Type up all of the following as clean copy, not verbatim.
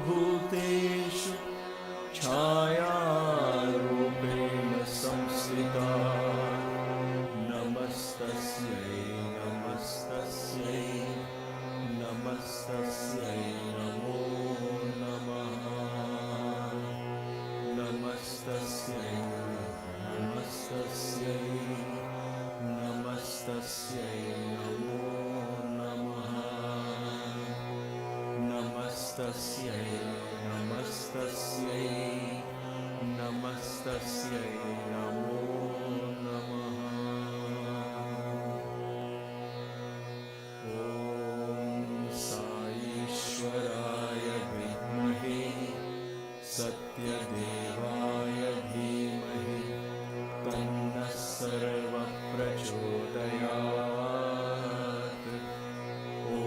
सर्वभूतेषु छायारूपेण संस्थिता नमस्तस्यै नमस्तस्यै नमस्तस्यै नमो नमः नमस्तस्यै नमस्तस्यै नमस्तस्यै नमो नमस्तस्यै नमस्तस्यै नमस्तस्यै नमो नमः ॐ साईश्वराय विद्महे सत्यदेवाय धीमहि तन्नः सर्वः प्रचोदयात् ॐ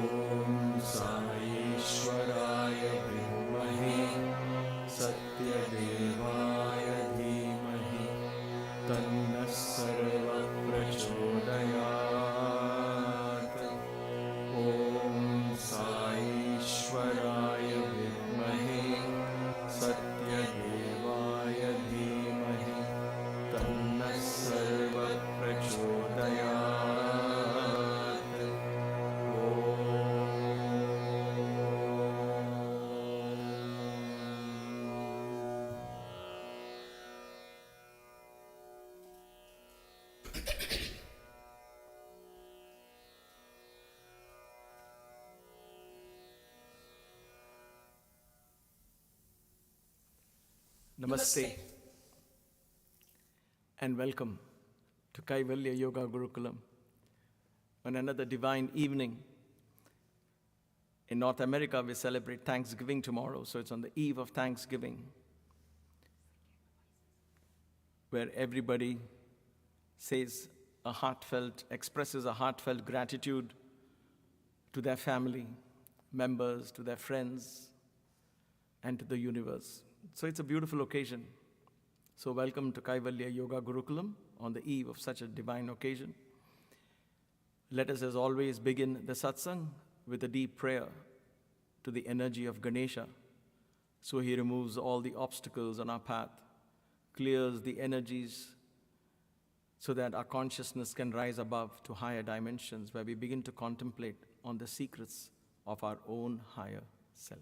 साईश्वराय विद्महे सत्यदेवाय धीमहि तन्नः सर्वः प्रचोदयात् ॐ साईश्वराय विद्महे सत्यदेवाय धीमहि तन्नः सर्वः प्रचोदयात् Namaste and welcome to Kaivalya Yoga Gurukulam on another divine evening. In North America, we celebrate Thanksgiving tomorrow, so it's on the eve of Thanksgiving, where everybody expresses a heartfelt gratitude to their family members, to their friends, and to the universe. So it's a beautiful occasion. So welcome to Kaivalya Yoga Gurukulam on the eve of such a divine occasion. Let us, as always, begin the Satsang with a deep prayer to the energy of Ganesha, so he removes all the obstacles on our path, clears the energies, so that our consciousness can rise above to higher dimensions, where we begin to contemplate on the secrets of our own higher self.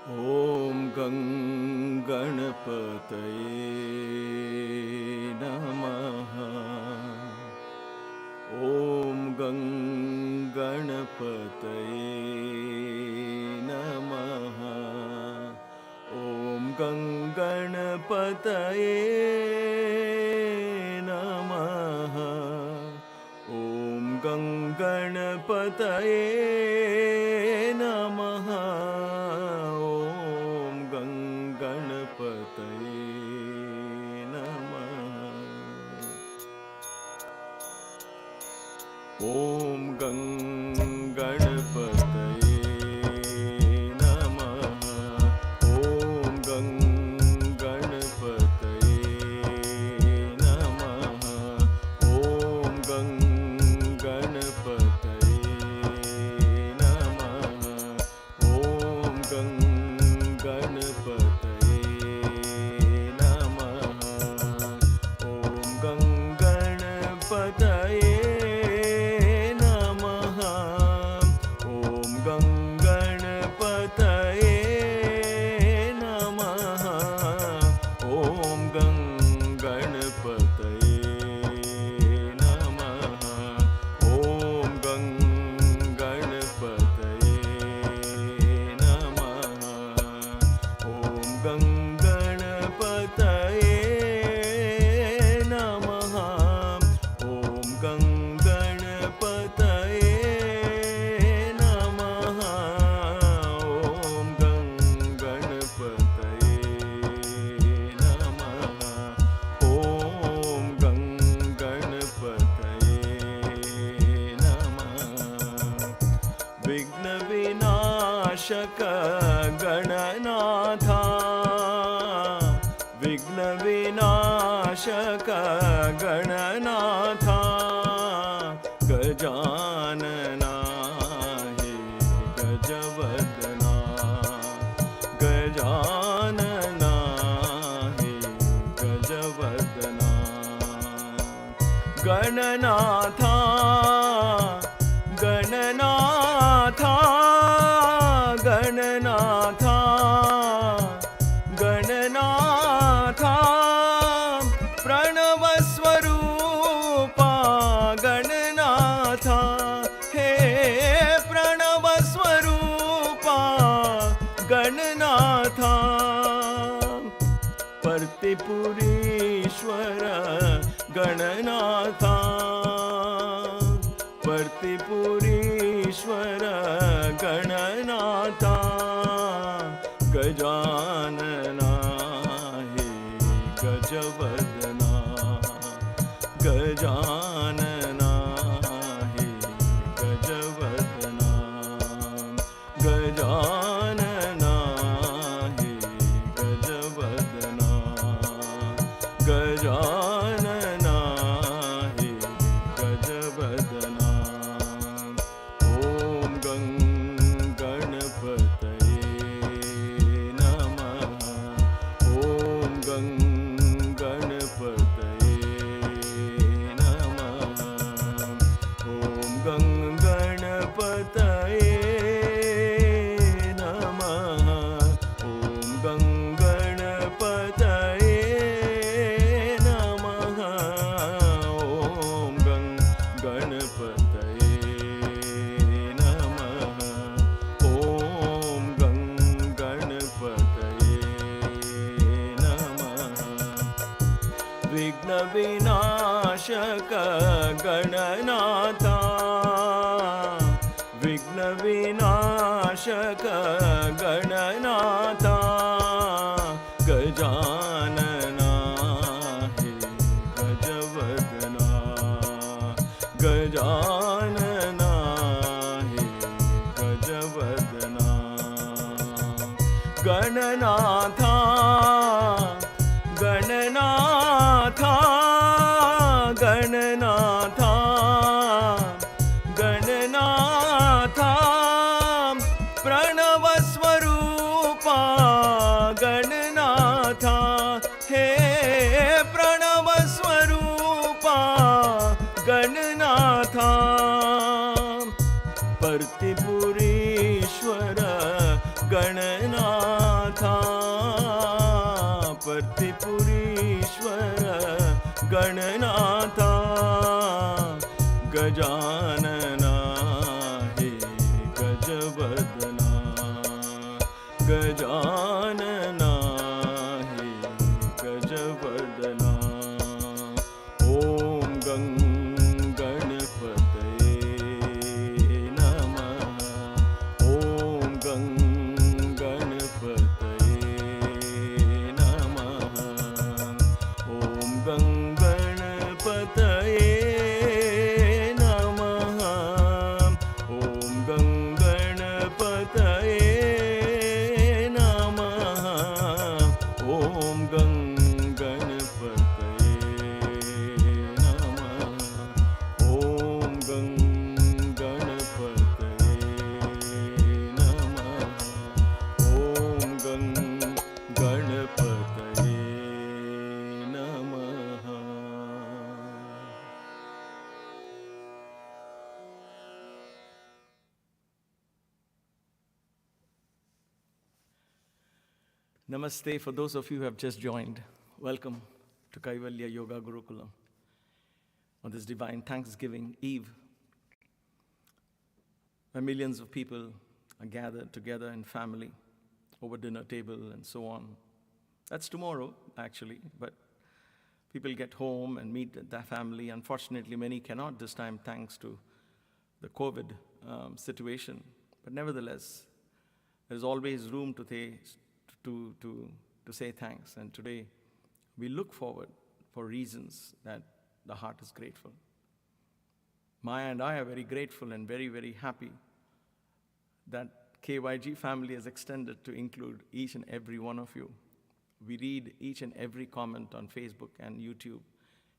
Om Gang Ganapataye Namaha. Om Gang Ganapataye Namaha. Om Gang Ganapataye Namaha. Om Gang Ganapataye Namaha. Om Gang Ganapataye Namaha. विनाशक गणनाथा गजानना हे गजवदना गजानना हे गजवदना गणनाथा गणनाथा गणनाथा गणनाथा प्रणवस्वरूपा गणनाथा हे प्रणवस्वरूपा गणनाथा पर्तिपुरीश्वर गणनाथा पर्तिपुरीश्वर गणनाथा गजानना हे गजवदना गजानना हे गजवदना गजानना हे गजवदना गजानना हे गजवदना ॐ गं गणपतये नमः ॐ गं गणपतये नमः ॐ गं गणपतये नमः ॐ गं गणपतये नमः ॐ गं गणपतये नमः ॐ गं गणपतये नमः विघ्नविनाशक गणनाथा विघ्नविनाशक गणनाथा गजानना हे गजवदना गजानना हे गजवदना गणनाथा गणनाथा गणनाथा गणनाथा प्रणवस्वरूपा गणनाथा हे प्रणवस्वरूपा गणनाथा पर्तिपुरीश्वर गणनाथा पर्तिपुरीश्वर गणनाथा गजानना हे गजवदना गजानना हे गजवदना ॐ गं गणपतये नमः ॐ गं गणपतये नमः ॐ गं गणपतये नमः ॐ गं गणपतये नमः ॐ गं गणपतये नमः ॐ गं गणपतये नमः ॐ गं गणपतये नमः Namaste for those of you who have just joined. Welcome to Kaivalya Yoga Gurukulam on this divine Thanksgiving Eve, where millions of people are gathered together in family over dinner table and so on. That's tomorrow, actually, but people get home and meet their family. Unfortunately, many cannot this time thanks to the COVID situation. But nevertheless, there's always room to say thanks. And today, we look forward for reasons that the heart is grateful. Maya and I are very grateful and very, very happy that KYG family has extended to include each and every one of you We read each and every comment on Facebook and YouTube,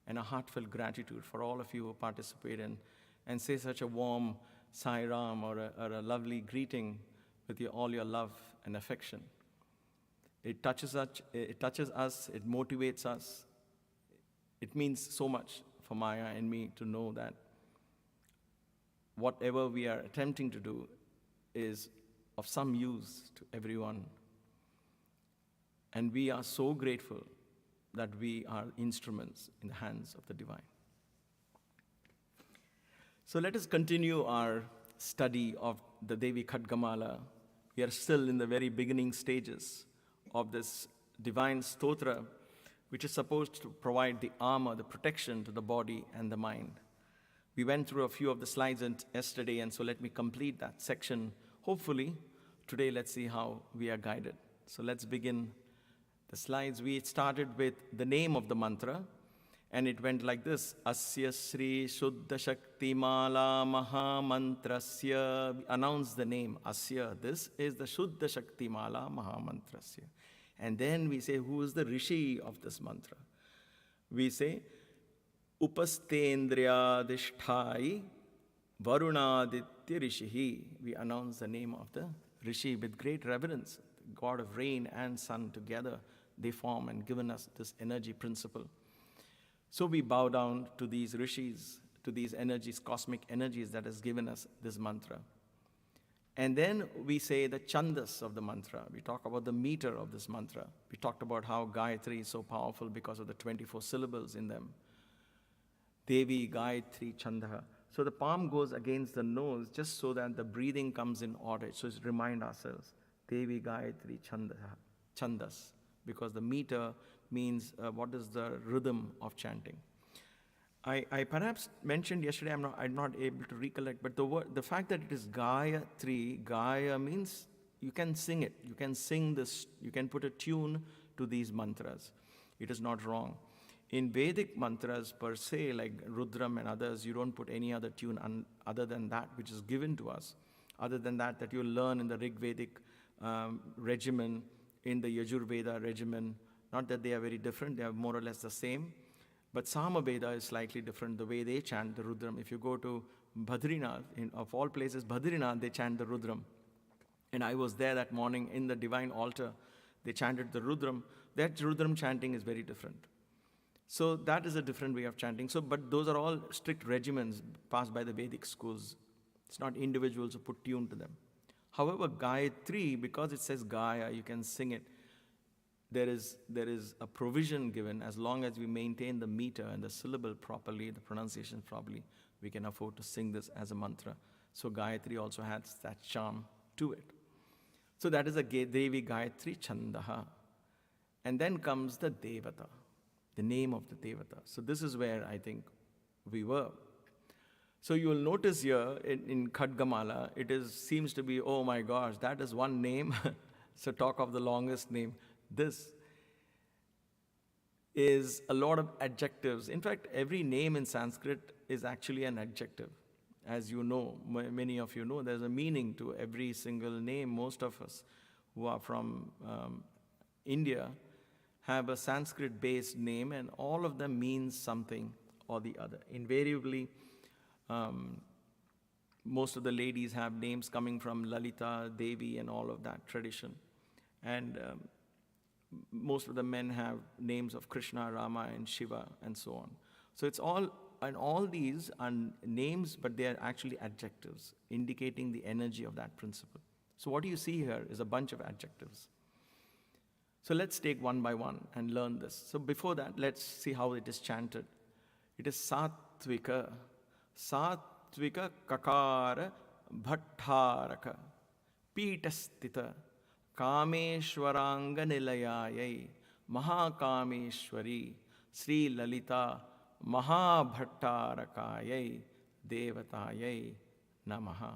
and a heartfelt gratitude for all of you who participate and say such a warm Sai Ram or a lovely greeting with all your love and affection. It touches us, it motivates us. It means so much for Maya and me to know that whatever we are attempting to do is of some use to everyone. And we are so grateful that we are instruments in the hands of the divine. So let us continue our study of the Devi Khadgamala. We are still in the very beginning stages of this divine stotra, which is supposed to provide the armor, the protection to the body and the mind. We went through a few of the slides yesterday, and so let me complete that section. Hopefully, today let's see how we are guided. So let's begin the slides. We started with the name of the mantra, and it went like this: Asya Shri Shuddha Shakti Mala Mahamantrasya. We announce the name, Asya. This is the Shuddha Shakti Mala Mahamantrasya. And then we say, who is the Rishi of this mantra? We say, Upastendriyadishthai Varunaditya Rishihi. We announce the name of the Rishi with great reverence. The god of rain and sun together, they form and given us this energy principle. So we bow down to these rishis, to these energies, cosmic energies that has given us this mantra. And then we say the chandas of the mantra. We talk about the meter of this mantra. We talked about how Gayatri is so powerful because of the 24 syllables in them. Devi, Gayatri, Chandaha. So the palm goes against the nose just so that the breathing comes in order. So it's remind ourselves, Devi, Gayatri, Chandaha, Chandas. Because the meter means what is the rhythm of chanting. I perhaps mentioned yesterday, I'm not able to recollect, but the fact that it is Gayatri, Gaya means you can sing it. You can sing this, you can put a tune to these mantras. It is not wrong. In Vedic mantras per se, like Rudram and others, you don't put any other tune other than that which is given to us. Other than that you learn in the Rig Vedic regimen, in the Yajurveda regimen. Not that they are very different, they are more or less the same. But Samaveda is slightly different, the way they chant the Rudram. If you go to Badrinath, of all places, Badrinath, they chant the Rudram. And I was there that morning in the divine altar. They chanted the Rudram. That Rudram chanting is very different. So that is a different way of chanting. But those are all strict regimens passed by the Vedic schools. It's not individuals who put tune to them. However, Gayatri, because it says Gaya, you can sing it. There is a provision given. As long as we maintain the meter and the syllable properly, the pronunciation properly, we can afford to sing this as a mantra. So Gayatri also has that charm to it. So that is a Devi Gayatri Chandaha. And then comes the Devata, the name of the Devata. So this is where I think we were. So you will notice here in Khadgamala, seems to be, oh my gosh, that is one name. So talk of the longest name. This is a lot of adjectives. In fact, every name in Sanskrit is actually an adjective. As you know, many of you know, there's a meaning to every single name. Most of us who are from India have a Sanskrit-based name, and all of them means something or the other. Invariably, most of the ladies have names coming from Lalita, Devi, and all of that tradition. And most of the men have names of Krishna, Rama, and Shiva, and so on. So it's all these are names, but they are actually adjectives, indicating the energy of that principle. So what you see here is a bunch of adjectives. So let's take one by one and learn this. So before that, let's see how it is chanted. It is Sattvika, Sattvika Kakara Bhattaraka, Pitastita, Kameshwaranga Nilayayai, Mahakameshwari, Sri Lalita, Mahabhattarakayai, Devatayai, Namaha.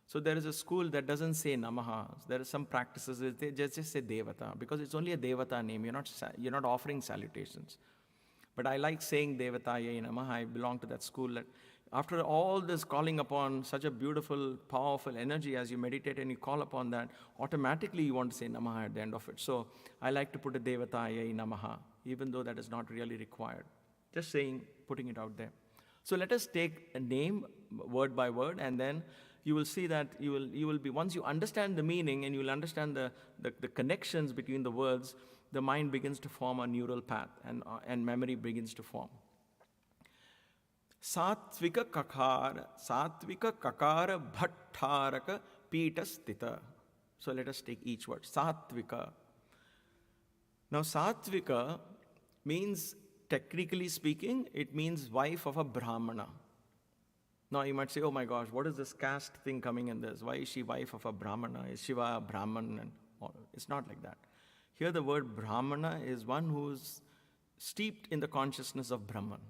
So there is a school that doesn't say Namaha. There are some practices that they just say Devata, because it's only a Devata name. You're not offering salutations. But I like saying Devatayai Namaha. I belong to that school that After all this calling upon such a beautiful, powerful energy, as you meditate and you call upon that, automatically you want to say Namaha at the end of it. So I like to put a Devatayai Namaha, even though that is not really required. Just saying, putting it out there. So let us take a name, word by word, and then you will see that you will be, once you understand the meaning and you will understand the connections between the words, the mind begins to form a neural path and memory begins to form. Satvika kakara bhattaraka pitastita. So let us take each word. Satvika. Now Satvika means, technically speaking, it means wife of a Brahmana. Now you might say, oh my gosh, what is this caste thing coming in this? Why is she wife of a Brahmana? Is Shiva a Brahman? And all? It's not like that. Here the word Brahmana is one who's steeped in the consciousness of Brahman.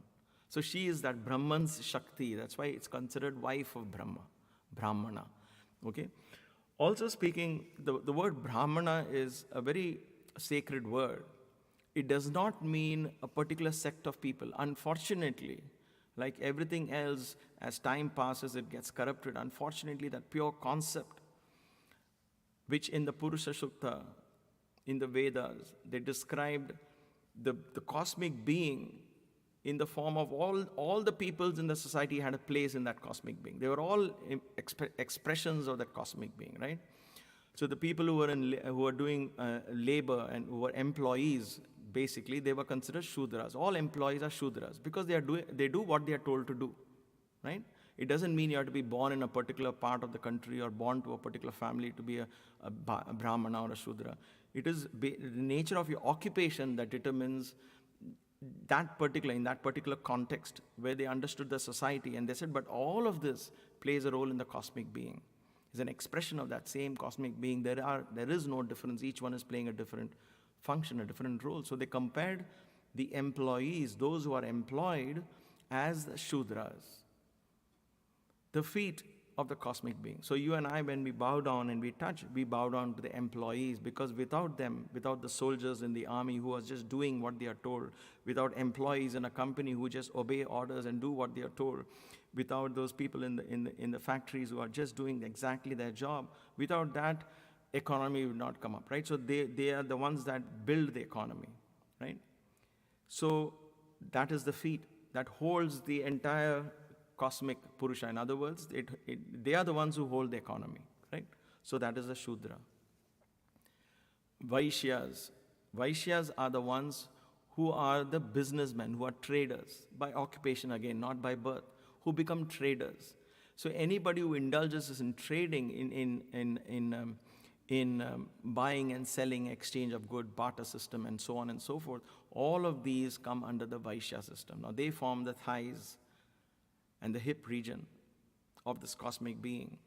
So she is that Brahman's Shakti. That's why it's considered wife of Brahmana. Okay? Also speaking, the word Brahmana is a very sacred word. It does not mean a particular sect of people. Unfortunately, like everything else, as time passes, it gets corrupted. Unfortunately, that pure concept, which in the Purusha Sukta, in the Vedas, they described the cosmic being in the form of all the peoples in the society had a place in that cosmic being. They were all expressions of that cosmic being, right? So the people who were doing labor and who were employees, basically, they were considered Shudras. All employees are Shudras because they do what they are told to do, right? It doesn't mean you have to be born in a particular part of the country or born to a particular family to be a Brahmana or a Shudra. It is the nature of your occupation that determines in that particular context where they understood the society, and they said, but all of this plays a role in the cosmic being. It's an expression of that same cosmic being. There is no difference. Each one is playing a different function, a different role. So they compared the employees, those who are employed, as the Shudras, the feet of the cosmic being. So you and I, when we bow down and we touch, we bow down to the employees, because without them, without the soldiers in the army who are just doing what they are told, without employees in a company who just obey orders and do what they are told, without those people in the factories who are just doing exactly their job, without that, economy will not come up, right? So they are the ones that build the economy, right? So that is the feet that holds the entire cosmic Purusha. In other words, they are the ones who hold the economy, right? So that is the Shudra. Vaishyas. Vaishyas are the ones who are the businessmen, who are traders, by occupation again, not by birth, who become traders. So anybody who indulges in trading, in buying and selling, exchange of good, barter system, and so on and so forth, all of these come under the Vaishya system. Now they form the thighs and the hip region of this cosmic being.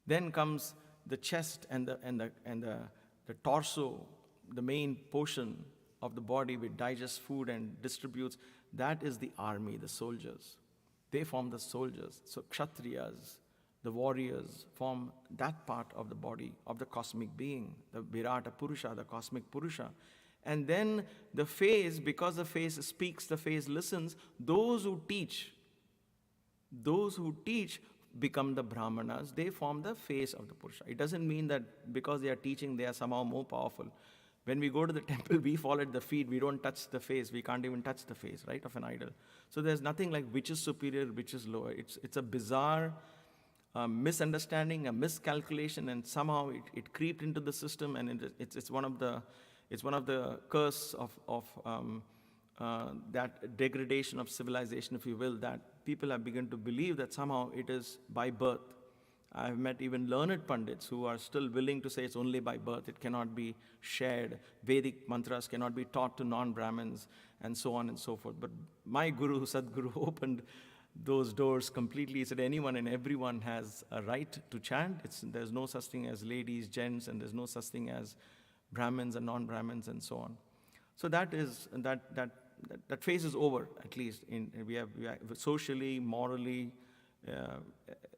Then comes the chest and the torso, the main portion of the body which digests food and distributes. That is the army, the soldiers. They form the soldiers. So Kshatriyas, the warriors, form that part of the body of the cosmic being, the Virata Purusha, the cosmic Purusha. And then the face, because the face speaks, the face listens, those who teach become the Brahmanas. They form the face of the Purusha. It doesn't mean that because they are teaching, they are somehow more powerful. When we go to the temple, we fall at the feet. We don't touch the face. We can't even touch the face, right, of an idol. So there's nothing like which is superior, which is lower. It's a bizarre misunderstanding, a miscalculation, and somehow it creeped into the system, and it's one of the curse of that degradation of civilization, if you will, that people have begun to believe that somehow it is by birth. I've met even learned Pandits who are still willing to say it's only by birth, it cannot be shared. Vedic mantras cannot be taught to non-Brahmins, and so on and so forth. But my Guru, Sadguru, opened those doors completely. He said anyone and everyone has a right to chant. There's no such thing as ladies, gents, and there's no such thing as Brahmins and non-Brahmins, and so on. So that phase is over, at least. We have socially, morally,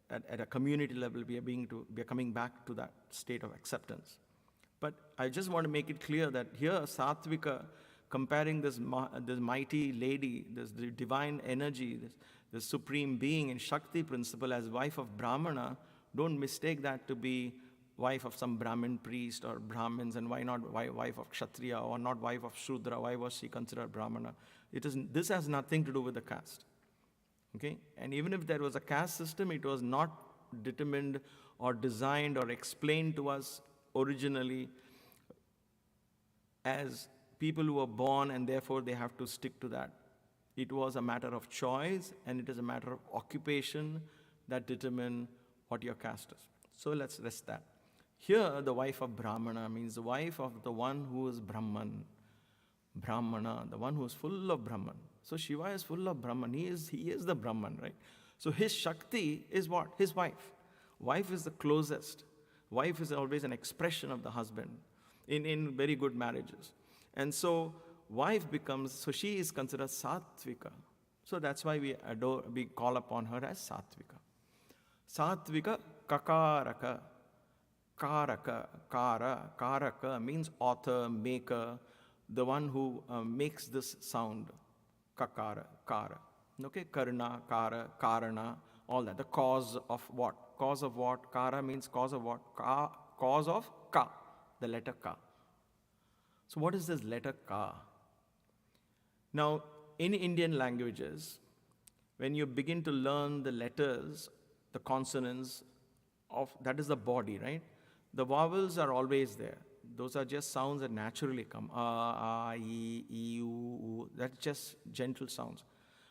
at a community level, we are coming back to that state of acceptance. But I just want to make it clear that here Satvika comparing this mighty lady, this divine energy, this supreme being in Shakti principle as wife of Brahmana, don't mistake that to be wife of some Brahmin priest or Brahmins, and why not wife of Kshatriya or not wife of Shudra? Why was she considered Brahmana? This has nothing to do with the caste. Okay? And even if there was a caste system, it was not determined or designed or explained to us originally as people who were born and therefore they have to stick to that. It was a matter of choice, and it is a matter of occupation that determine what your caste is. So let's rest that. Here, the wife of Brahmana means the wife of the one who is Brahman. Brahmana, the one who is full of Brahman. So Shiva is full of Brahman. He is the Brahman, right? So his Shakti is what? His wife. Wife is the closest. Wife is always an expression of the husband in very good marriages. And so wife becomes, so she is considered Sattvika. So that's why we call upon her as Sattvika. Sattvika Kakaraka. Karaka means author, maker, the one who makes this sound. Kara. Okay, Karna, Kara, Karana, all that. The cause of what? Cause of what? Kara means cause of what? Cause of Ka, the letter Ka. So what is this letter Ka? Now, in Indian languages, when you begin to learn the letters, the consonants that is the body, right? The vowels are always there. Those are just sounds that naturally come. I, U. That's just gentle sounds.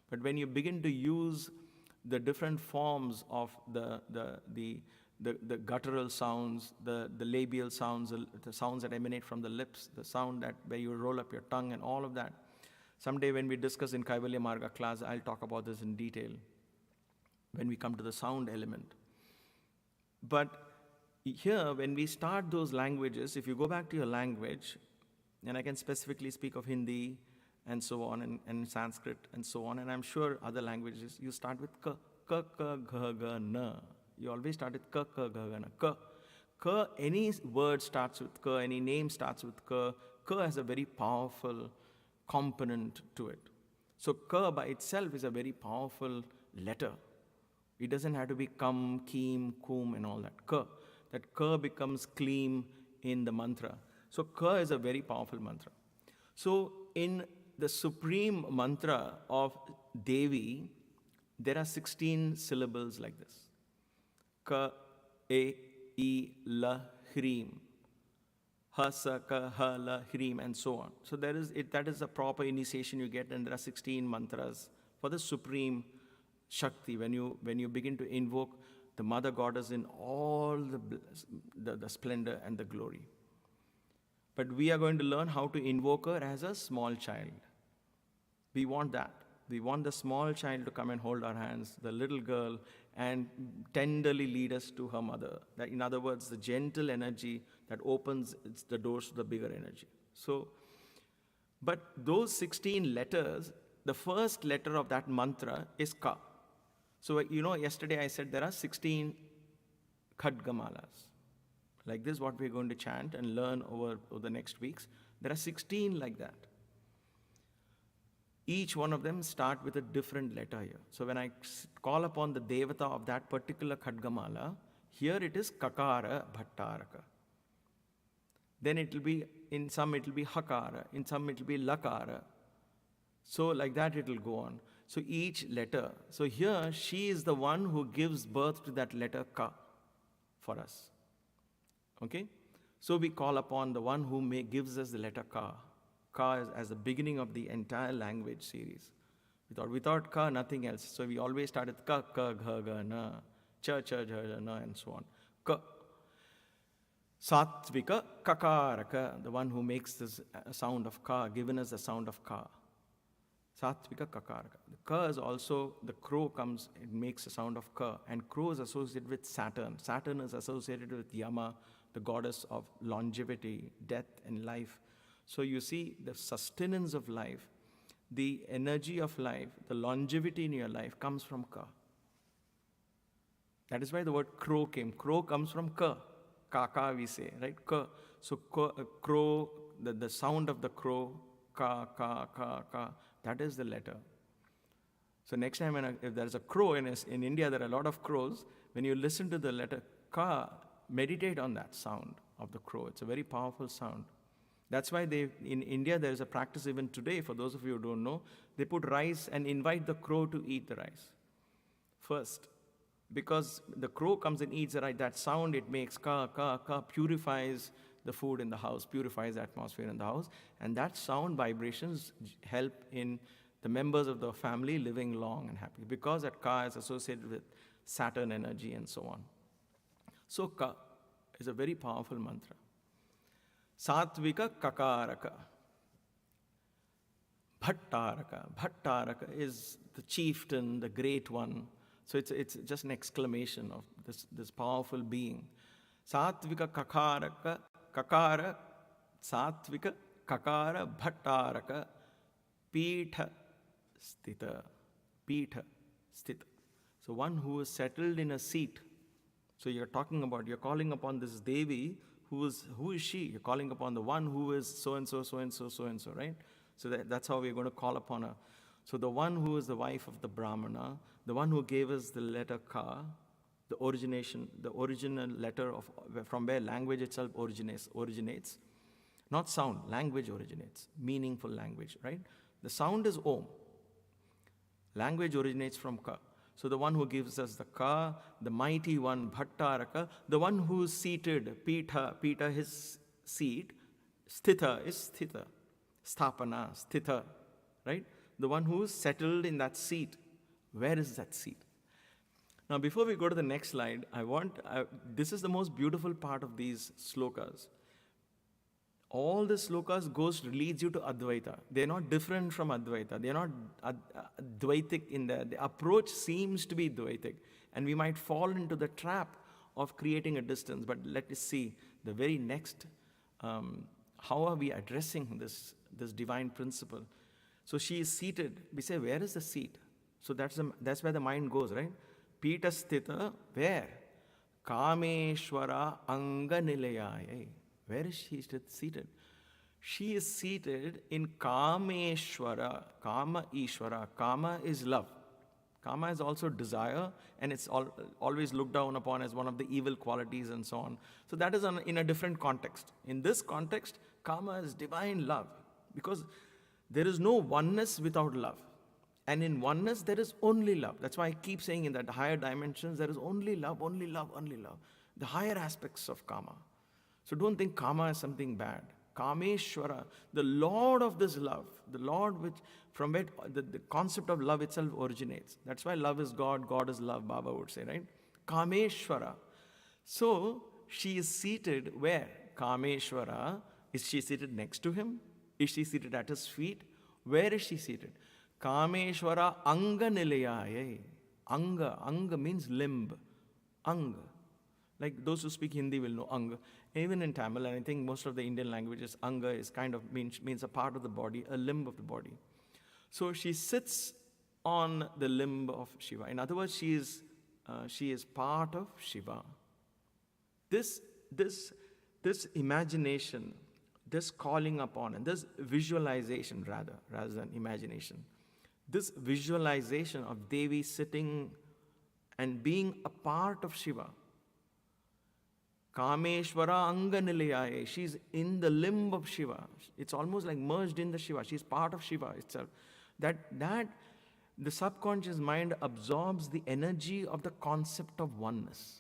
But when you begin to use the different forms of the guttural sounds, the labial sounds, the sounds that emanate from the lips, the sound that where you roll up your tongue and all of that. Someday when we discuss in Kaivalya Marga class, I'll talk about this in detail when we come to the sound element. But here, when we start those languages, if you go back to your language, and I can specifically speak of Hindi and so on, and Sanskrit and so on, and I'm sure other languages, you start with ka, ka, gha, ga, na. You always start with ka, gha, ga, na. Ka, any word starts with ka, any name starts with ka. Ka has a very powerful component to it. So ka by itself is a very powerful letter. It doesn't have to be kam, keem, kum, and all that. Ka. That ka becomes kleem in the mantra. So ka is a very powerful mantra. So in the supreme mantra of Devi, there are 16 syllables like this. Ka, e, I, la, hrim. Ha, sa, ka, ha, la, hrim, and so on. So that is a proper initiation you get, and there are 16 mantras for the supreme Shakti. When you begin to invoke the mother goddess in all the splendor and the glory. But we are going to learn how to invoke her as a small child. We want that. We want the small child to come and hold our hands, the little girl, and tenderly lead us to her mother. That, in other words, the gentle energy that opens the doors to the bigger energy. So, but those 16 letters, the first letter of that mantra is Ka. So, yesterday I said there are 16 Khadgamalas. Like this, what we're going to chant and learn over the next weeks. There are 16 like that. Each one of them start with a different letter here. So when I call upon the Devata of that particular Khadgamala, here it is Kakara Bhattaraka. Then it will be, in some it will be Hakara, in some it will be Lakara. So like that it will go on. So each letter, so here she is the one who gives birth to that letter Ka for us. Okay? So we call upon the one who gives us the letter Ka. Ka is as the beginning of the entire language series. Without Ka, nothing else. So we always start with Ka, Ka, Gha, Ga, Na, Cha, Cha, Ja, Na, and so on. Ka. Sattvika Kakaraka, the one who makes this sound of Ka, given us the sound of Ka. Sattvika Kakaraka. The Ka is also, the crow comes, it makes a sound of Ka. And crow is associated with Saturn. Saturn is associated with Yama, the goddess of longevity, death, and life. So you see, the sustenance of life, the energy of life, the longevity in your life comes from Ka. That is why the word crow came. Crow comes from Ka. Kaka we say, right? Ka. So crow, the sound of the crow Ka, ka, ka, ka. That is the letter. So next time if there's a crow, in India there are a lot of crows, when you listen to the letter ka, meditate on that sound of the crow. It's a very powerful sound. That's why in India there is a practice even today, for those of you who don't know, they put rice and invite the crow to eat the rice first. Because the crow comes and eats the rice, that sound it makes, ka, ka, ka, purifies the food in the house, purifies the atmosphere in the house. And that sound vibrations help in the members of the family living long and happy, because that ka is associated with Saturn energy and so on. So ka is a very powerful mantra. Satvika kakaraka. Bhattaraka. Bhattaraka is the chieftain, the great one. So it's just an exclamation of this powerful being. Satvika kakaraka, kakara, satvika kakara bhattaraka, pitha stita. Pitha stita. So one who is settled in a seat. So you're calling upon this Devi, who is she? You're calling upon the one who is so-and-so, so-and-so, so-and-so, right? So that's how we're going to call upon her. So the one who is the wife of the Brahmana, the one who gave us the letter Ka, the original letter from where language itself originates. Not sound, language originates, meaningful language, right? The sound is Om. Language originates from Ka. So the one who gives us the Ka, the mighty one, Bhattaraka, the one who is seated, Pitha, his seat, Sthita is Sthita, Sthapana, Sthita, right? The one who is settled in that seat. Where is that seat? Now, before we go to the next slide, this is the most beautiful part of these slokas. All the slokas leads you to Advaita. They're not different from Advaita. They're not Dvaitic in there. The approach seems to be Dvaitic. And we might fall into the trap of creating a distance. But let us see the very next, how are we addressing this divine principle? So she is seated. We say, where is the seat? So that's where the mind goes, right? Pita sthita, where? Kameshwara anga nilayaya. Where is she seated? She is seated in Kameshwara, Kama Ishwara. Kama is love. Kama is also desire, and it's always looked down upon as one of the evil qualities and so on. So that is in a different context. In this context, Kama is divine love, because there is no oneness without love. And in oneness, there is only love. That's why I keep saying in that higher dimensions, there is only love, only love, only love. The higher aspects of Kama. So don't think Kama is something bad. Kameshwara, the Lord of this love, the Lord from where the concept of love itself originates. That's why love is God, God is love, Baba would say, right? Kameshwara. So she is seated where? Kameshwara. Is she seated next to him? Is she seated at his feet? Where is she seated? Kameshwara anga nilayaya. Anga means limb. Anga. Like those who speak Hindi will know anga. Even in Tamil, and I think most of the Indian languages, anga is means a part of the body, a limb of the body. So she sits on the limb of Shiva. In other words, she is part of Shiva. This imagination, this calling upon, and this visualization rather than imagination, this visualization of Devi sitting and being a part of Shiva. Kameshwara anga nilayaya. She's in the limb of Shiva. It's almost like merged in the Shiva. She's part of Shiva itself. That the subconscious mind absorbs the energy of the concept of oneness.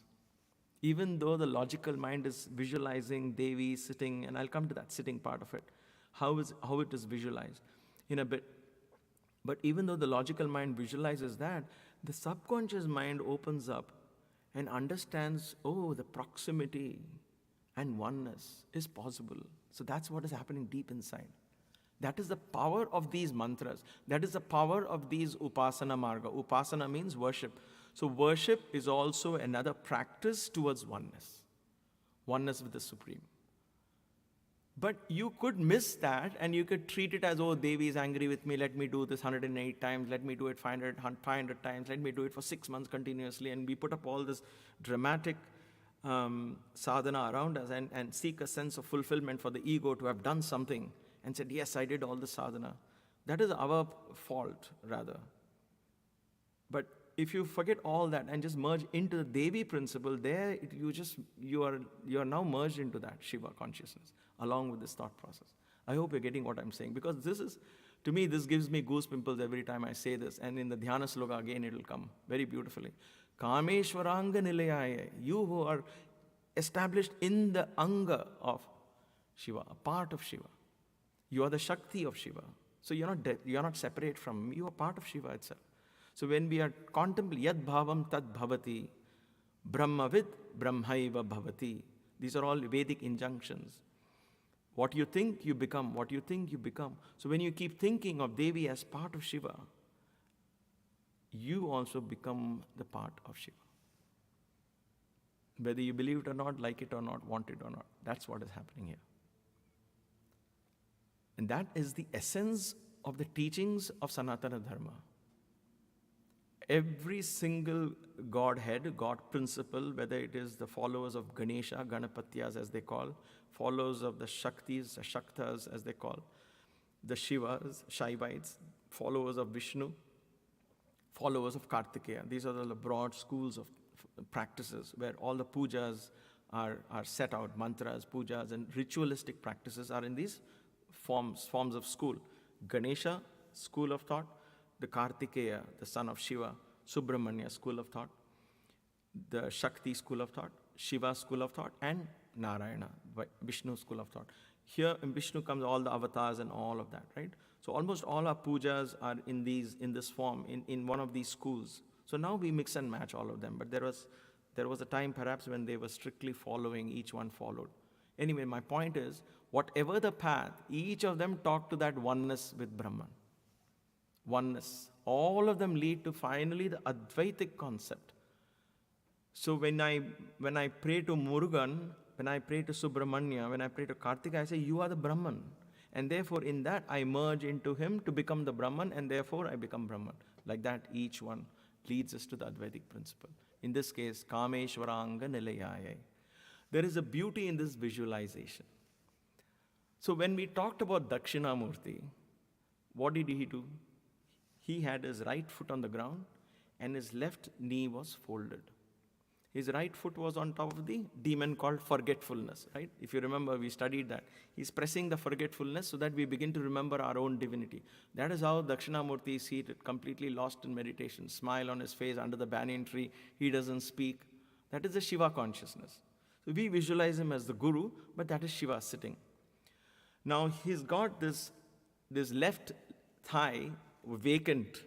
Even though the logical mind is visualizing Devi sitting, and I'll come to that sitting part of it, how it is visualized in a bit. But even though the logical mind visualizes that, the subconscious mind opens up and understands, the proximity and oneness is possible. So that's what is happening deep inside. That is the power of these mantras. That is the power of these upasana marga. Upasana means worship. So worship is also another practice towards oneness. Oneness with the Supreme. But you could miss that and you could treat it as, Devi is angry with me, let me do this 108 times, let me do it 500 times, let me do it for 6 months continuously. And we put up all this dramatic sadhana around us and seek a sense of fulfillment for the ego to have done something. and said, yes, I did all the sadhana. That is our fault, rather. But if you forget all that and just merge into the Devi principle, there you are now merged into that Shiva consciousness, along with this thought process. I hope you're getting what I'm saying, because to me, this gives me goose pimples every time I say this, and in the Dhyana Sloka, again, it will come very beautifully. Kameshwaranga nilayaya, you who are established in the anga of Shiva, a part of Shiva. You are the Shakti of Shiva. So you're not separate from him, you are part of Shiva itself. So when we are contemplating, yad bhavam tad bhavati, brahmavid brahmaiva bhavati. These are all Vedic injunctions. What you think, you become. What you think, you become. So when you keep thinking of Devi as part of Shiva, you also become the part of Shiva. Whether you believe it or not, like it or not, want it or not, that's what is happening here. And that is the essence of the teachings of Sanatana Dharma. Every single Godhead, God principle, whether it is the followers of Ganesha, Ganapatyas as they call, followers of the Shaktis, Shaktas as they call, the Shivas, Shaivites, followers of Vishnu, followers of Kartikeya. These are the broad schools of practices where all the pujas are set out, mantras, pujas, and ritualistic practices are in these forms of school. Ganesha, school of thought, the Kartikeya, the son of Shiva, Subramanya, school of thought, the Shakti, school of thought, Shiva, school of thought, and Narayana, Vishnu, school of thought. Here in Vishnu comes all the avatars and all of that, right? So almost all our pujas are in this form, in one of these schools. So now we mix and match all of them, but there was a time perhaps when they were strictly following, each one followed. Anyway, my point is, whatever the path, each of them talk to that oneness with Brahman. Oneness. All of them lead to finally the Advaitic concept. So when I pray to Murugan, when I pray to Subramanya, when I pray to Kartika, I say, you are the Brahman. And therefore in that I merge into him to become the Brahman, and therefore I become Brahman. Like that each one leads us to the Advaitic principle. In this case, Kameshwaranga Nilayaya. There is a beauty in this visualization. So when we talked about Dakshinamurti, what did he do? He had his right foot on the ground and his left knee was folded. His right foot was on top of the demon called forgetfulness, right? If you remember, we studied that. He's pressing the forgetfulness so that we begin to remember our own divinity. That is how Dakshinamurti is seated, completely lost in meditation, smile on his face under the banyan tree. He doesn't speak. That is the Shiva consciousness. So we visualize him as the Guru, but that is Shiva sitting. Now he's got this left thigh vacant.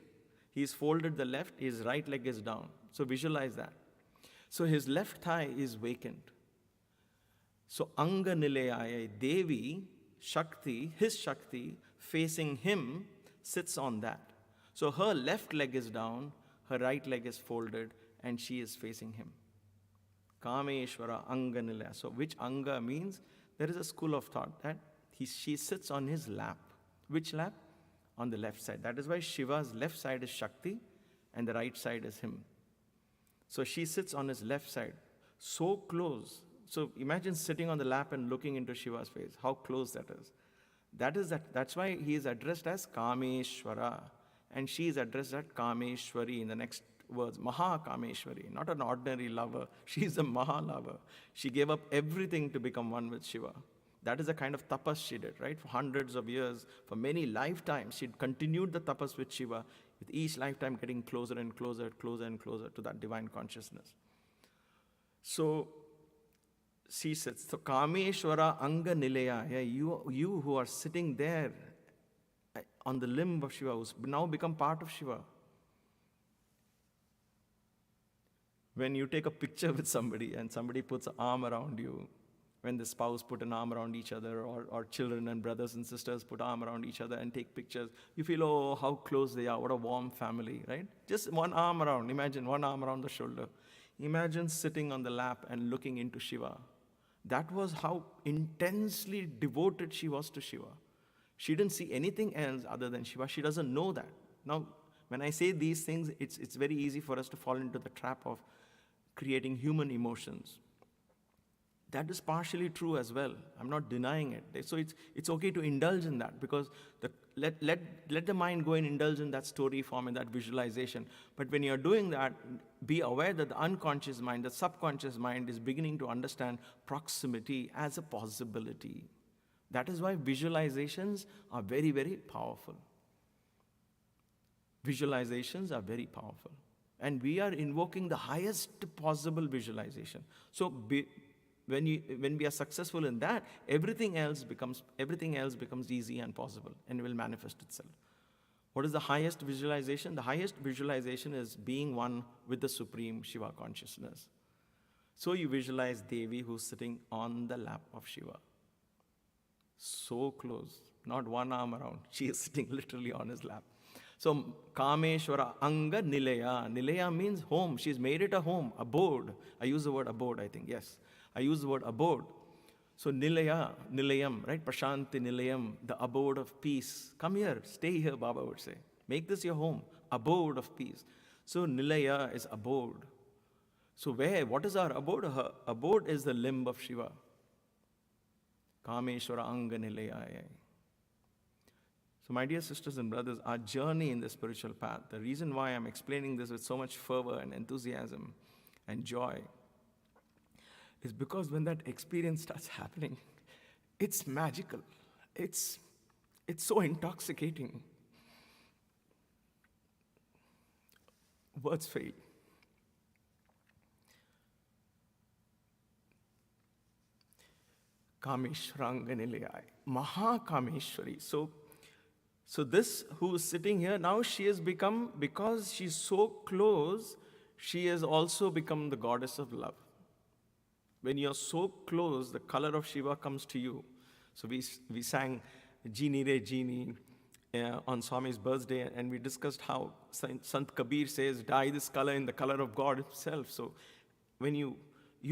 He's folded the left, his right leg is down. So visualize that. So his left thigh is vacant. So Anga Nilayaya, Devi, Shakti, his Shakti, facing him, sits on that. So her left leg is down, her right leg is folded, and she is facing him. Kameshwara Anga Nilayaya. So which Anga means? There is a school of thought that she sits on his lap. Which lap? On the left side. That is why Shiva's left side is Shakti and the right side is him. So she sits on his left side, so close. So imagine sitting on the lap and looking into Shiva's face, how close that is. That's why he is addressed as Kameshwara, and she is addressed as Kameshwari in the next words, Maha Kameshwari, not an ordinary lover. She is a Maha lover. She gave up everything to become one with Shiva. That is the kind of tapas she did, right? For hundreds of years, for many lifetimes, she continued the tapas with Shiva, with each lifetime getting closer and closer, closer and closer to that divine consciousness. So she says, so Kameshwara Anga Nilayaya, you who are sitting there on the limb of Shiva, who's now become part of Shiva. When you take a picture with somebody and somebody puts an arm around you, when the spouse put an arm around each other, or children and brothers and sisters put arm around each other and take pictures, you feel, oh, how close they are, what a warm family, right? Just one arm around, imagine one arm around the shoulder. Imagine sitting on the lap and looking into Shiva. That was how intensely devoted she was to Shiva. She didn't see anything else other than Shiva. She doesn't know that. Now, when I say these things, it's very easy for us to fall into the trap of creating human emotions. That is partially true as well. I'm not denying it. So it's okay to indulge in that, because let the mind go and indulge in that story form and that visualization. But when you're doing that, be aware that the unconscious mind, the subconscious mind, is beginning to understand proximity as a possibility. That is why visualizations are very, very powerful. Visualizations are very powerful. And we are invoking the highest possible visualization. So when we are successful in that, everything else becomes easy and possible and will manifest itself. What is the highest visualization? The highest visualization is being one with the Supreme Shiva consciousness. So you visualize Devi who's sitting on the lap of Shiva. So close, not one arm around. She is sitting literally on his lap. So Kameshwara Anga Nilaya. Nilaya means home. She's made it a home, abode. I use the word abode, I think, yes. I use the word abode. So Nilaya, Nilayam, right? Prashanti Nilayam, the abode of peace. Come here, stay here, Baba would say. Make this your home, abode of peace. So Nilaya is abode. So what is our abode? Her abode is the limb of Shiva. Kameshwara Anga Nilayaya. So my dear sisters and brothers, our journey in the spiritual path, the reason why I'm explaining this with so much fervor and enthusiasm and joy, is because when that experience starts happening, it's magical. It's so intoxicating. Words fail. Kameshwaranganilayai, Mahakameshwari. So this who is sitting here, now she has become, because she's so close, she has also become the goddess of love. When you're so close, the color of Shiva comes to you. So we sang Jeeni Re Jeeni on Swami's birthday, and we discussed how Sant Kabir says, dye this color in the color of God himself. So when you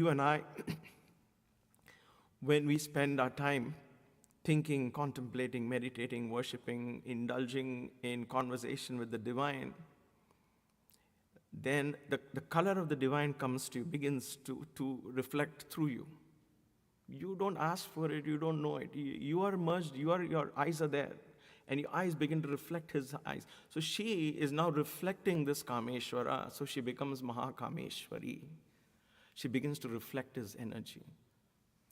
and I, when we spend our time thinking, contemplating, meditating, worshipping, indulging in conversation with the divine, then the color of the divine comes to you, begins to reflect through you. You don't ask for it, you don't know it. You are merged, your eyes are there, and your eyes begin to reflect his eyes. So she is now reflecting this Kameshwara, so she becomes Mahakameshwari. She begins to reflect his energy.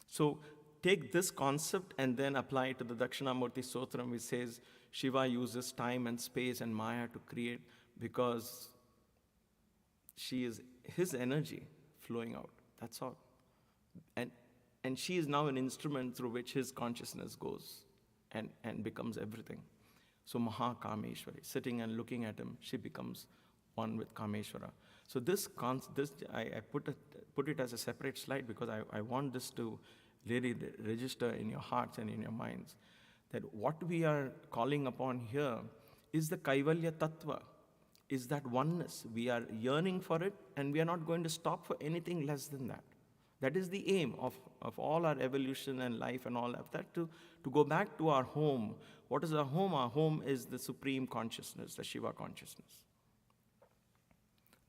So take this concept and then apply it to the Dakshinamurti Stotram, which says Shiva uses time and space and Maya to create, because she is his energy flowing out. That's all. And she is now an instrument through which his consciousness goes and becomes everything. So Mahakameshwari, sitting and looking at him, she becomes one with Kameshwara. So I put it as a separate slide because I want this to really register in your hearts and in your minds, that what we are calling upon here is the Kaivalya Tattva, is that oneness. We are yearning for it, and we are not going to stop for anything less than that. That is the aim of all our evolution and life and all of that, to go back to our home. What is our home? Our home is the Supreme Consciousness, the Shiva consciousness.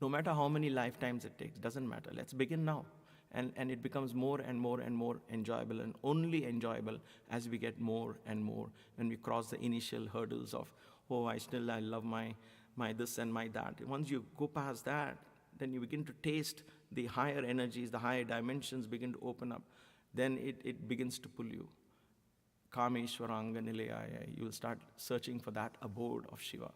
No matter how many lifetimes it takes, doesn't matter. Let's begin now. And it becomes more and more and more enjoyable, and only enjoyable as we get more and more, when we cross the initial hurdles of, I love my this and my that. Once you go past that, then you begin to taste the higher energies, the higher dimensions begin to open up. Then it begins to pull you. Kameshwaranga Nilayaya. You will start searching for that abode of Shiva.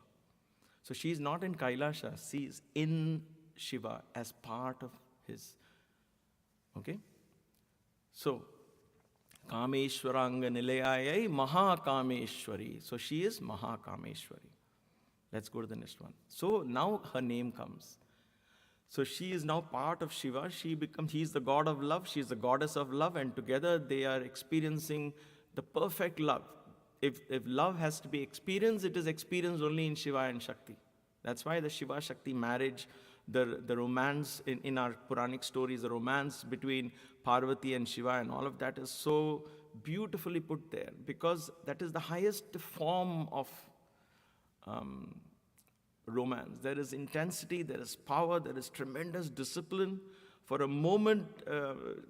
So she is not in Kailasha, she is in Shiva as part of his. Okay? So, Kameshwaranga Nilayaya Mahakameshwari. So she is Mahakameshwari. Let's go to the next one. So now her name comes. So she is now part of Shiva. He is the god of love, she is the goddess of love, and together they are experiencing the perfect love. If love has to be experienced, it is experienced only in Shiva and Shakti. That's why the Shiva-Shakti marriage, the romance in our Puranic stories, the romance between Parvati and Shiva and all of that is so beautifully put there, because that is the highest form of romance. There is intensity, there is power, there is tremendous discipline, For a moment,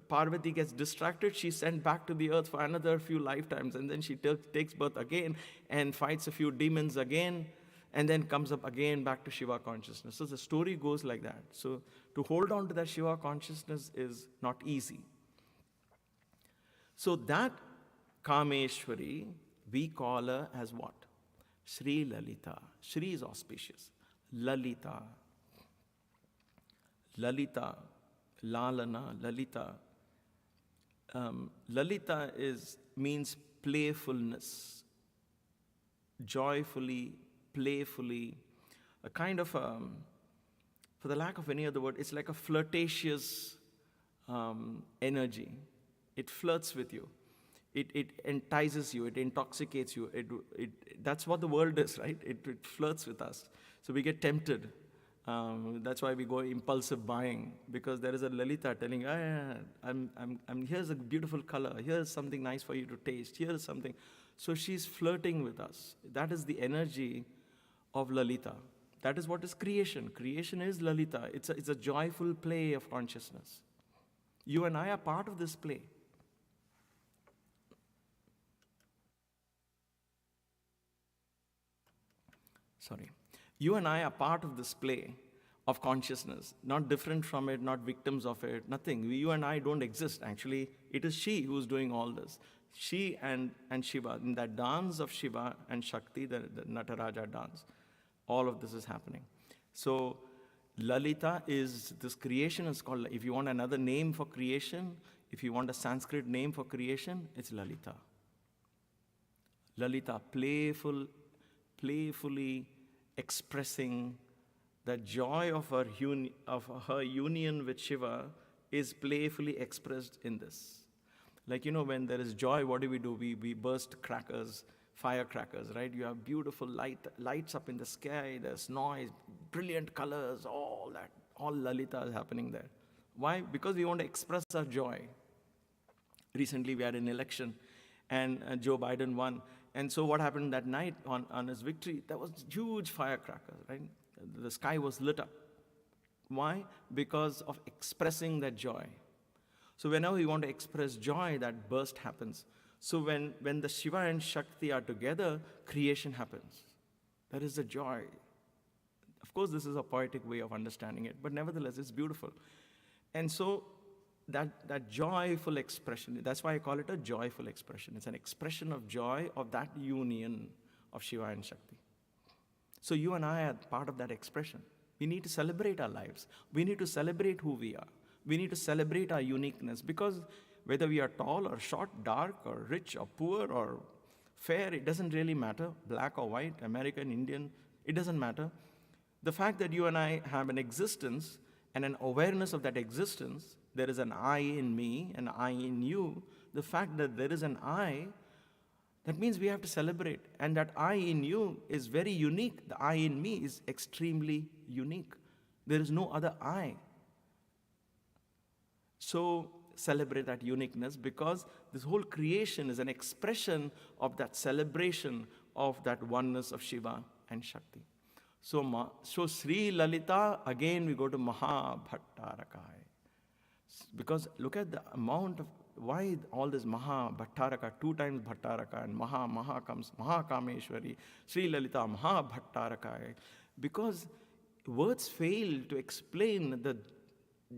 Parvati gets distracted. She's sent back to the earth for another few lifetimes, and then she takes birth again and fights a few demons again, and then comes up again back to Shiva consciousness. So the story goes like that. So to hold on to that Shiva consciousness is not easy. So that Kameshwari, we call her as what? Shri Lalita. Shri is auspicious. Lalita. Lalita. Lalana. Lalita. Lalita means playfulness. Joyfully, playfully. A kind of, for the lack of any other word, it's like a flirtatious energy. It flirts with you. It entices you. It intoxicates you. That's what the world is, right? It flirts with us. So we get tempted. That's why we go impulsive buying, because there is a Lalita telling, here's a beautiful color. Here's something nice for you to taste. Here's something. So she's flirting with us. That is the energy of Lalita. That is what is creation. Creation is Lalita. It's a joyful play of consciousness. You and I are part of this play. You and I are part of this play of consciousness, not different from it, not victims of it, nothing. You and I don't exist. Actually, it is she who's doing all this. She and Shiva, in that dance of Shiva and Shakti, the Nataraja dance, all of this is happening. So Lalita is, this creation is called, if you want another name for creation, if you want a Sanskrit name for creation, it's Lalita. Lalita, playfully expressing the joy of her union with Shiva is playfully expressed in this. Like, when there is joy, what do? We burst crackers, firecrackers, right? You have beautiful lights up in the sky, there's noise, brilliant colors, all that. All Lalita is happening there. Why? Because we want to express our joy. Recently, we had an election, and Joe Biden won. And so what happened that night on his victory, there was huge firecrackers, right? The sky was lit up. Why? Because of expressing that joy. So whenever we want to express joy, that burst happens. So when the Shiva and Shakti are together, creation happens. That is the joy. Of course, this is a poetic way of understanding it, but nevertheless, it's beautiful. And so that joyful expression, that's why I call it a joyful expression. It's an expression of joy of that union of Shiva and Shakti. So you and I are part of that expression. We need to celebrate our lives. We need to celebrate who we are. We need to celebrate our uniqueness, because whether we are tall or short, dark or rich or poor or fair, it doesn't really matter. Black or white, American, Indian, it doesn't matter. The fact that you and I have an existence and an awareness of that existence, there is an I in me, an I in you. The fact that there is an I, that means we have to celebrate. And that I in you is very unique. The I in me is extremely unique. There is no other I. So celebrate that uniqueness, because this whole creation is an expression of that celebration of that oneness of Shiva and Shakti. So Sri Lalita, again we go to Mahabhattarakai. Because look at the amount of, why all this Mahabhattaraka, 2 times Bhattaraka, and Maha comes, Mahakameshwari, Sri Lalita, Mahabhattarakai. Because words fail to explain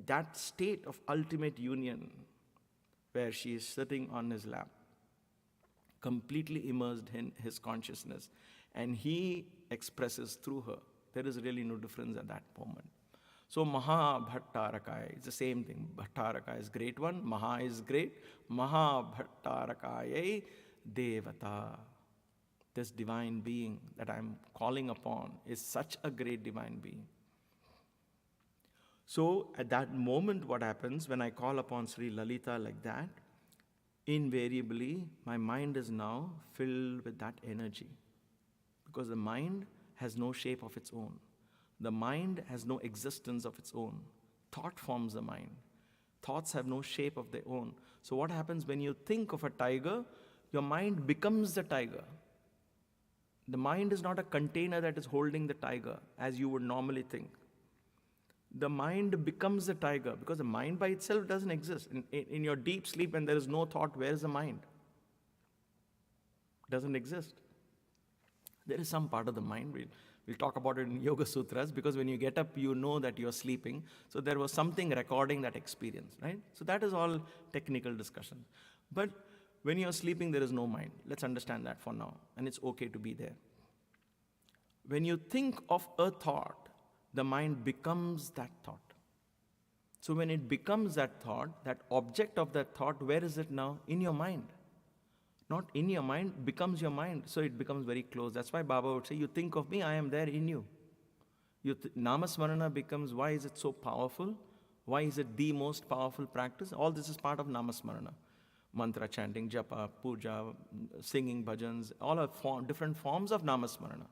that state of ultimate union where she is sitting on his lap, completely immersed in his consciousness, and he expresses through her. There is really no difference at that moment. So Mahabhattarakai is the same thing. Bhattaraka is great one, Maha is great. Mahabhattarakayai Devata. This divine being that I'm calling upon is such a great divine being. So at that moment, what happens when I call upon Sri Lalita like that, invariably my mind is now filled with that energy. Because the mind has no shape of its own. The mind has no existence of its own. Thought forms the mind. Thoughts have no shape of their own. So what happens when you think of a tiger, your mind becomes the tiger. The mind is not a container that is holding the tiger, as you would normally think. the mind becomes the tiger, because the mind by itself doesn't exist. In your deep sleep, when there is no thought, where is the mind? Doesn't exist. There is some part of the mind. We'll talk about it in Yoga Sutras, because when you get up, you know that you're sleeping. So there was something recording that experience, right? So that is all technical discussion. But when you're sleeping, there is no mind. Let's understand that for now. And it's okay to be there. When you think of a thought, the mind becomes that thought. So when it becomes that thought, that object of that thought, where is it now? In your mind. Not in your mind, becomes your mind. So it becomes very close. That's why Baba would say, you think of me, I am there in you. Namasmarana becomes, why is it so powerful? Why is it the most powerful practice? All this is part of Namasmarana. Mantra chanting, japa, puja, singing bhajans, all are different forms of Namasmarana.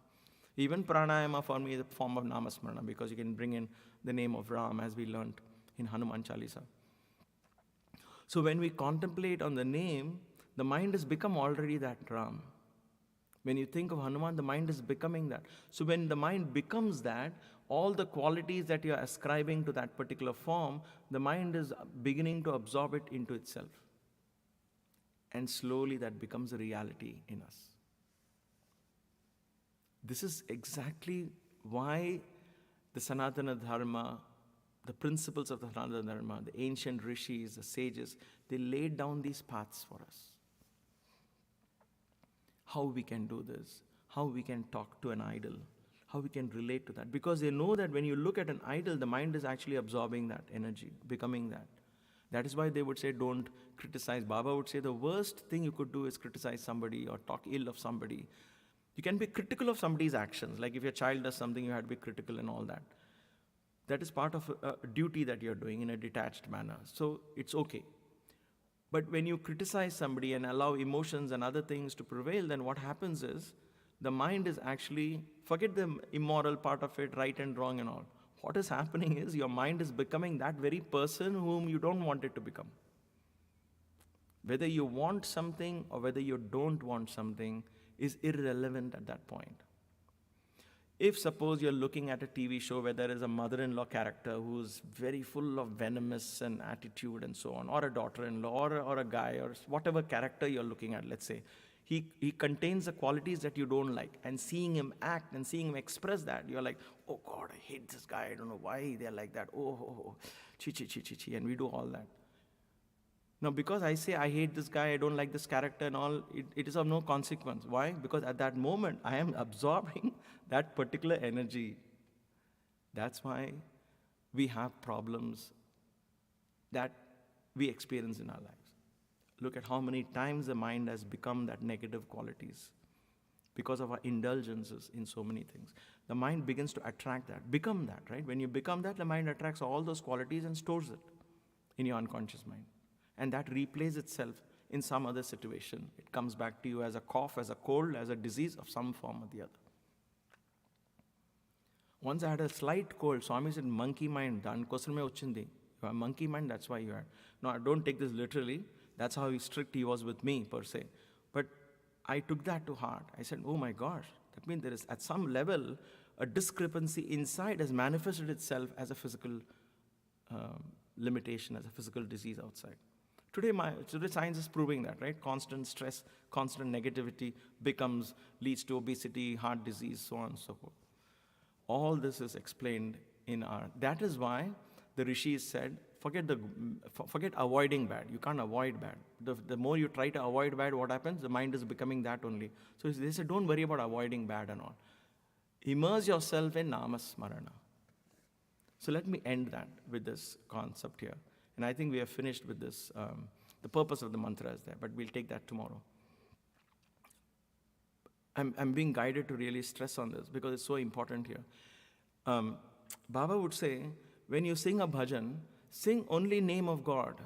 Even pranayama for me is a form of Namasmarana, because you can bring in the name of Ram, as we learnt in Hanuman Chalisa. So when we contemplate on the name, the mind has become already that Ram. When you think of Hanuman, the mind is becoming that. So when the mind becomes that, all the qualities that you are ascribing to that particular form, the mind is beginning to absorb it into itself. And slowly that becomes a reality in us. This is exactly why the Sanatana Dharma, the principles of the Sanatana Dharma, the ancient rishis, the sages, they laid down these paths for us. How we can do this, how we can talk to an idol, how we can relate to that. Because they know that when you look at an idol, the mind is actually absorbing that energy, becoming that. That is why they would say, don't criticize. Baba would say the worst thing you could do is criticize somebody or talk ill of somebody. You can be critical of somebody's actions. Like if your child does something, you have to be critical and all that. That is part of a duty that you're doing in a detached manner. So it's okay. But when you criticize somebody and allow emotions and other things to prevail, then what happens is the mind is actually, forget the immoral part of it, right and wrong and all. What is happening is your mind is becoming that very person whom you don't want it to become. Whether you want something or whether you don't want something is irrelevant at that point. If suppose you're looking at a TV show where there is a mother-in-law character who's very full of venomous and attitude and so on, or a daughter-in-law, or a guy, or whatever character you're looking at, let's say, he contains the qualities that you don't like, and seeing him act and seeing him express that, you're like, oh God, I hate this guy, I don't know why they're like that, oh, chi, and we do all that. Now, because I say I hate this guy, I don't like this character and all, it is of no consequence. Why? Because at that moment, I am absorbing that particular energy. That's why we have problems that we experience in our lives. Look at how many times the mind has become that negative qualities because of our indulgences in so many things. The mind begins to attract that, become that, right? When you become that, the mind attracts all those qualities and stores it in your unconscious mind. And that replays itself in some other situation. It comes back to you as a cough, as a cold, as a disease of some form or the other. Once I had a slight cold, Swami said, monkey mind, dan kosar mein ochindi. You have monkey mind, that's why you had. No, I don't take this literally. That's how strict he was with me, per se. But I took that to heart. I said, oh my gosh, that means there is, at some level, a discrepancy inside has manifested itself as a physical limitation, as a physical disease outside. Today science is proving that, right? Constant stress, constant negativity leads to obesity, heart disease, so on and so forth. All this is explained in our, that is why the rishis said, forget avoiding bad. You can't avoid bad. The more you try to avoid bad, what happens? The mind is becoming that only. So they said, don't worry about avoiding bad and all. Immerse yourself in Namasmarana. So let me end that with this concept here. And I think we have finished with this. The purpose of the mantra is there, but we'll take that tomorrow. I'm being guided to really stress on this because it's so important here. Baba would say, when you sing a bhajan, sing only name of God.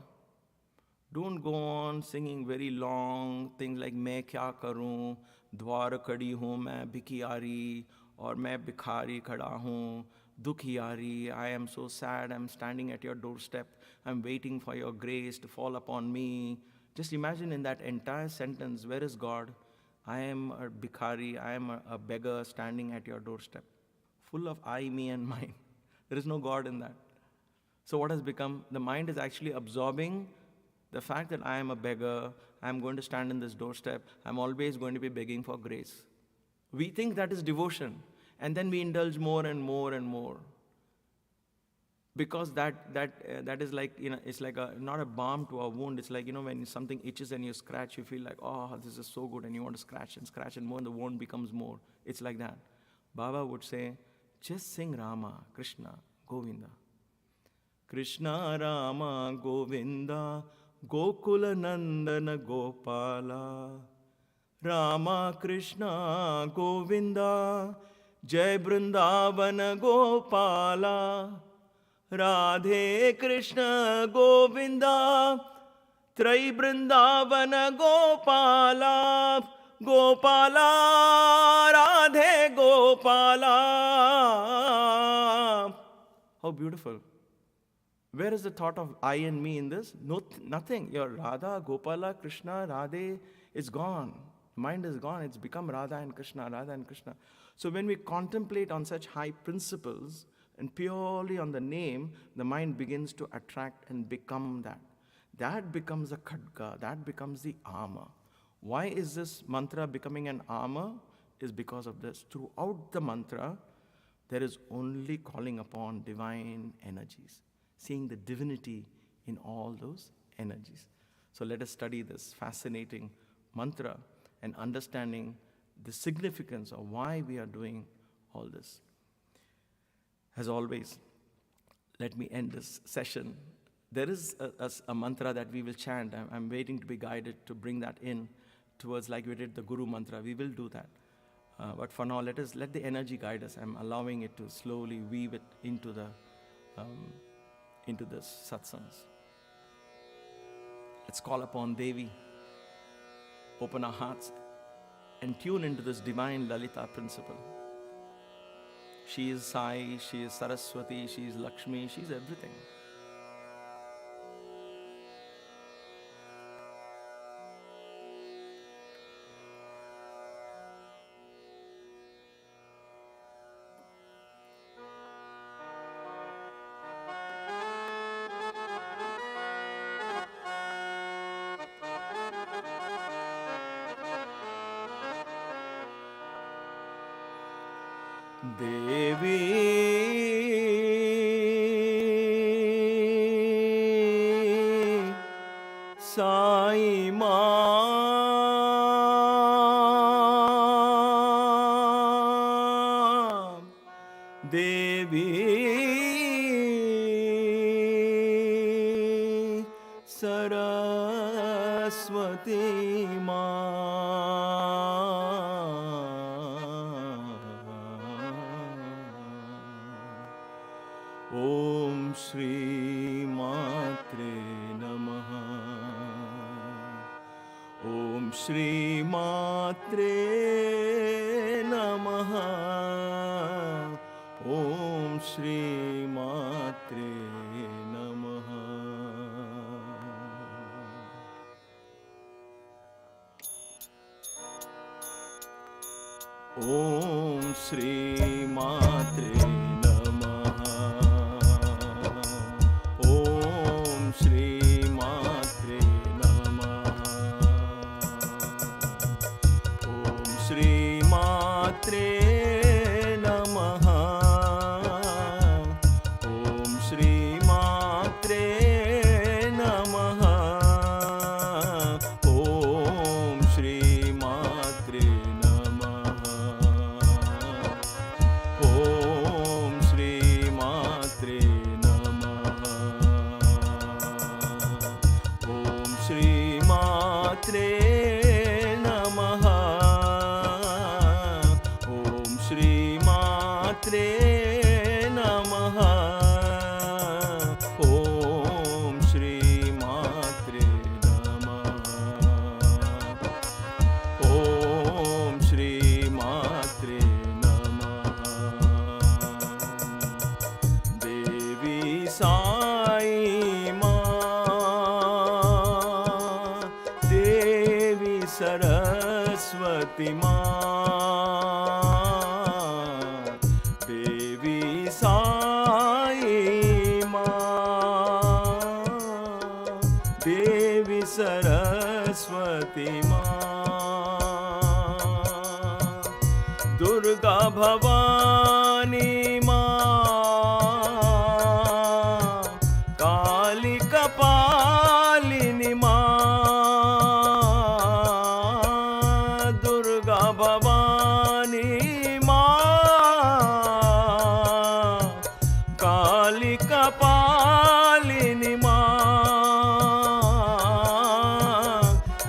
Don't go on singing very long things like main kya karun, dwar kadi hoon main bhikhari, or main bhikhari khada hoon, dukhyari, I am so sad, I'm standing at your doorstep, I'm waiting for your grace to fall upon me. Just imagine in that entire sentence, where is God? I am a bhikhari, I am a beggar standing at your doorstep. Full of I, me and mine. There is no God in that. So what has become? The mind is actually absorbing the fact that I am a beggar, I am going to stand in this doorstep, I'm always going to be begging for grace. We think that is devotion, and then we indulge more and more and more. Because that is like, it's like not a balm to a wound. It's like, when something itches and you scratch, you feel like, oh, this is so good, and you want to scratch and more, and the wound becomes more. It's like that. Baba would say, just sing Rama, Krishna, Govinda. Krishna, Rama, Govinda, Gokula Nandana Gopala. Rama, Krishna, Govinda, Jai Vrindavana Gopala. Radhe Krishna Govinda, Trai Vrindavana Gopala, Gopala, Radhe Gopala. How beautiful. Where is the thought of I and me in this? No, nothing. Your Radha, Gopala, Krishna, Radhe is gone. Mind is gone. It's become Radha and Krishna, Radha and Krishna. So when we contemplate on such high principles, and purely on the name, the mind begins to attract and become that. That becomes a khadga, that becomes the armor. Why is this mantra becoming an armor? Is because of this. Throughout the mantra, there is only calling upon divine energies, seeing the divinity in all those energies. So let us study this fascinating mantra and understanding the significance of why we are doing all this. As always, let me end this session. There is a mantra that we will chant. I'm waiting to be guided to bring that in towards, like we did the Guru mantra. We will do that. But for now, let the energy guide us. I'm allowing it to slowly weave it into this satsangs. Let's call upon Devi. Open our hearts and tune into this divine Lalita principle. She is Sai, she is Saraswati, she is Lakshmi, she is everything. Devi Sai Ma, Devi Saraswati Ma. Om Shri Matre Namaha. Om Shri Matre Namaha. Om Shri Matre Namaha. Om Shri Matre Saraswati Ma, Devi Sai Ma. Saraswati माँ, दुर्गा भवानी माँ, काली कपालिनी माँ, दुर्गा भवानी माँ, काली कपालिनी माँ,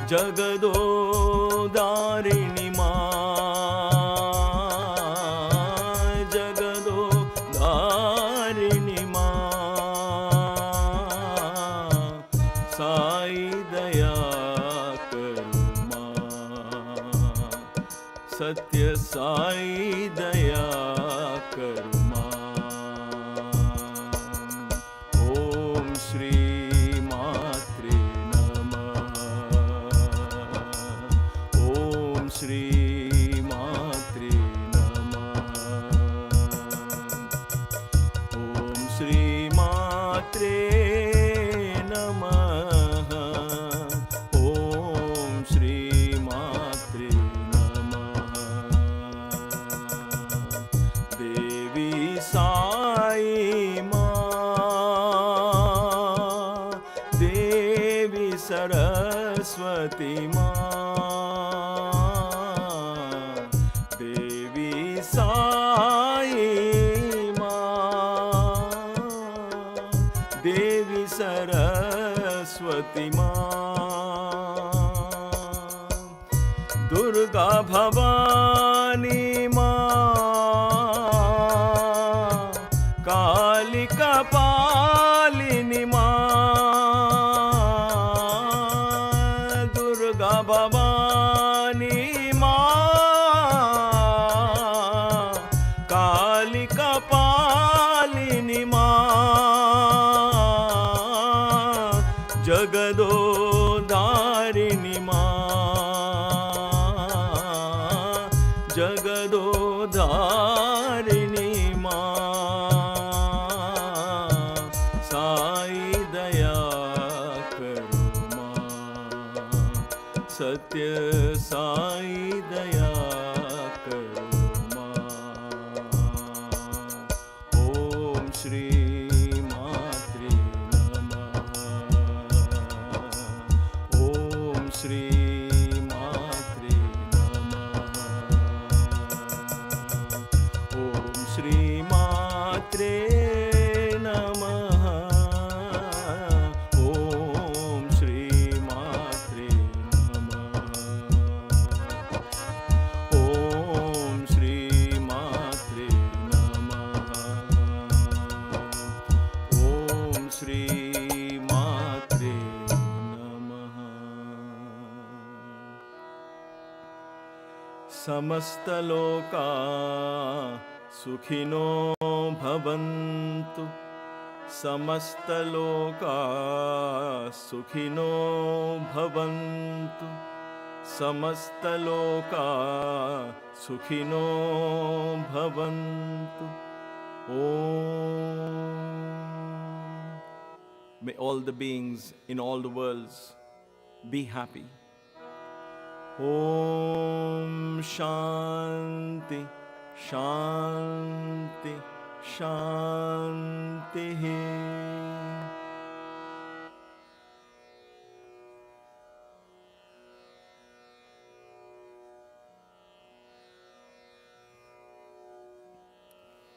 जगदोदारिणी माँ, जगदोदारिणी माँ, साई दया करो माँ, सत्य साई दया करो माँ। ओम श्री मात्रे नमः, ओम श्री मात्रे नमः, ओम श्री मात्रे नमः, ओम श्री मात्रे नमः। देवी साई माँ, देवी सरस्वती माँ, देवी साई माँ, देवी सरस्वती माँ, दुर्गा भवानी माँ, काली कपालिनी माँ, दुर्गा भवानी माँ, काली कपालिनी माँ, जगदोदारिणी माँ, जगदोदारिणी माँ, साई दया करो माँ, सत्य साई दया करो माँ। ओम श्री मात्रे नमः, ओम श्री मात्रे नमः, ओम श्री मात्रे नमः, ओम श्री मात्रे नमः, ओम श्री मात्रे नमः, ओम श्री मात्रे नमः। समस्तलोका सुखिनो भवन्तु, समस्तलोका सुखिनो भवन्तु, समस्तलोका सुखिनो भवन्तु। Om. May all the beings in all the worlds be happy. Om Shanti, Shanti, Shanti.